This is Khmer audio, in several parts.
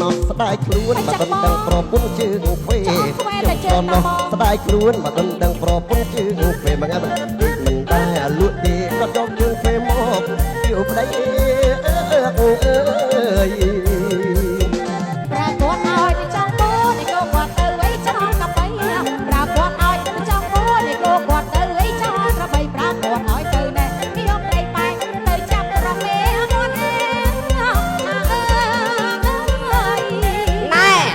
ណោះស្ដាយខ្លួនមកដឹងដឹងប្រពន្ធជើងពេលខ្ញុំណោះស្ដាយខ្លួនមកដឹងដឹងប្រពន្ធជើងពេលមកមិនដែលលក់ទេក៏យកជើងពេលមកយកប្តីប្រកួតឲ្យទៅចង់ពូនេះក៏គាត់ទៅអីចង់កាបៃប្រកួតឲ្យទៅចង់ពូនេះក៏គាត់ទៅអីចង់កាបៃប្រកួតឲ្យទៅណែនេះយកដៃបែកទៅចាប់រំមេមកណែ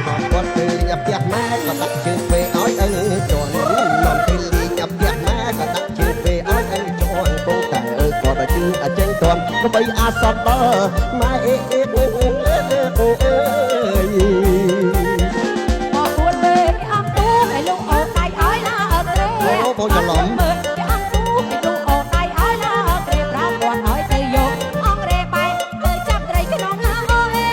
គាត់ទៅលេងផ្ទះម៉ែក៏ដាក់ជើងពេលឲ្យឪជន់នាំទៅលេងផ្ទះម៉ែក៏ដាក់ជើងពេលឲ្យឪជន់គង់តែឪគាត់ទៅជើងចេញទាន់ក៏បីអាសតដល់ម៉ែអេអេអូអូអូអើយមកពួនពេកអត់ទូឲ្យលោកអូដៃឲ្យណាអត់ទេអូបងច្រឡំអត់ទូឲ្យលោកអូដៃឲ្យណាអត់ទេប្រកួតឲ្យទៅយកអង្រេបែកទៅចាប់ត្រីក្នុងណាអូអេ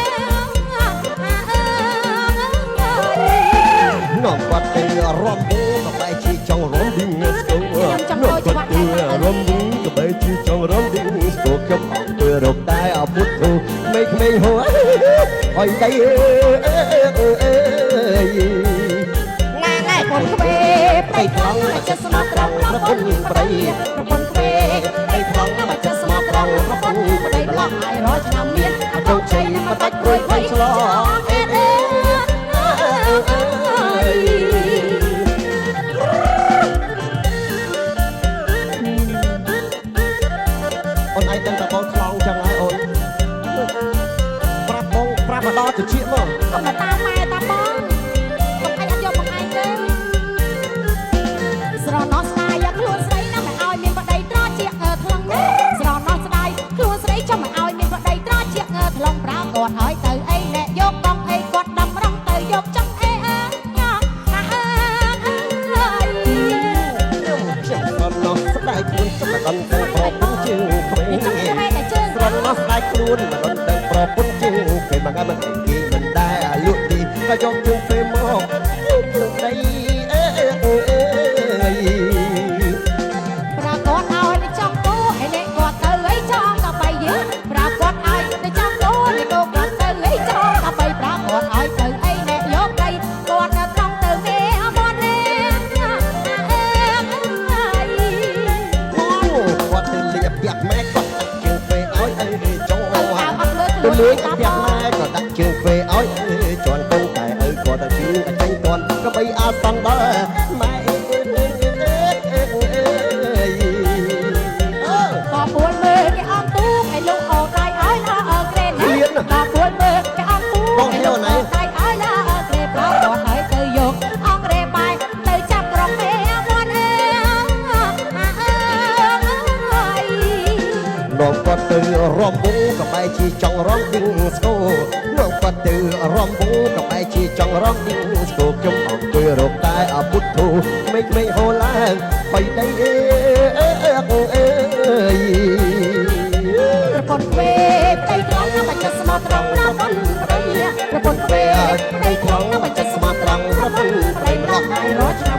នាំគាត់ទៅរំវូក៏បែជាចង់រំឌីងស្គូនាំគាត់ទៅរំវូក៏បែជាចង់រំឌីងស្គូខ្ញុំអត់ទៅរកតែអពុទ្ធគ្រូក្មេងៗហួរអុយដៃណែប៉ុនក្បែប្រៃថ្លង់មកចិត្តស្មោះត្រង់ប្រពន្ធប្រៃប៉ុនក្បែប្រៃថ្លង់មកចិត្តស្មោះត្រង់ប្រពន្ធប្តីឡោះឲ្យរយឆ្នាំមានអត់ជ័យមកដាច់ព្រួយភ័យឆ្លោអេអេអូនឯងដឹងតែបងឆ្លងចឹងហើយអូនប្រាប់បងប្រាប់មកដល់ទៅជាមកកុំតាមម៉ែតាបងកុំឲ្យអត់យកមកឯងទេស្រណោះស្ដាយយកខ្លួនស្រីណាមិនឲ្យមានប្តីត្រជាថ្លឹងណាស្រណោះស្ដាយខ្លួនស្រីចាំមិនឲ្យមានប្តីត្រជាថ្លឹងប្រកួតឲ្យទៅអីអ្នកយកកង់អីគាត់ដំរងទៅយកចង់អេអើខ្ញុំស្រណោះស្ដាយខ្លួនចាំមិនដឹងប្រពន្ធជើងក្មេងស្រណោះស្ដាយខ្លួនមិនដឹងប្រពន្ធជើងពេលមកមិនគេមិនដែលលក់ទីក៏យកជើងពេលមកជើងដីប្រកួតឲ្យទៅចង់គូឲ្យអ្នកគាត់ទៅអីចង់ក៏បីយើប្រកួតឲ្យទៅចង់គូអ្នកគាត់ទៅអីចង់ក៏បីប្រកួតឲ្យទៅអីអ្នកយកដីគាត់ទៅត្រង់ទៅមេអមននេះគាត់ទៅលេងផ្ទះម៉ែគាត់ដាក់ជើងពេលឲ្យចង់ទៅលេងផ្ទះម៉ែក៏ដាក់ជើងពេលឲ្យជន់គង់តែឪគាត់ទៅជើងតែចេញទាន់ក៏បីអាសន្នដល់ម៉ែក៏ពួនមើលគេអត់ទូឲ្យលោកអូដៃឲ្យណាអើក្រេណាក៏ពួនមើលគេអត់ទូបងហៅណៃដៃឲ្យណាអើក្រេប្រោគាត់ឲ្យទៅយកអង្រេបាយទៅចាប់ក្រុមមេអមនអេនាំគាត់ទៅរំវូក៏បែជាចង់រំឌីងស្គូនាំគាត់ទៅរំវូក៏បែជាចង់រំឌីងស្គូខ្ញុំអង្គុយរកតែអពុទ្ធូមេឃមេហូឡើងបីដីប្រពន្ធពេប្រៃត្រង់មកចិត្តស្មោះត្រង់ប្រពន្ធប្រៃប្រពន្ធពេប្រៃត្រង់មកចិត្តស្មោះត្រង់ប្រពន្ធប្រៃម្លោះឲ្យរត់ឆ្នោ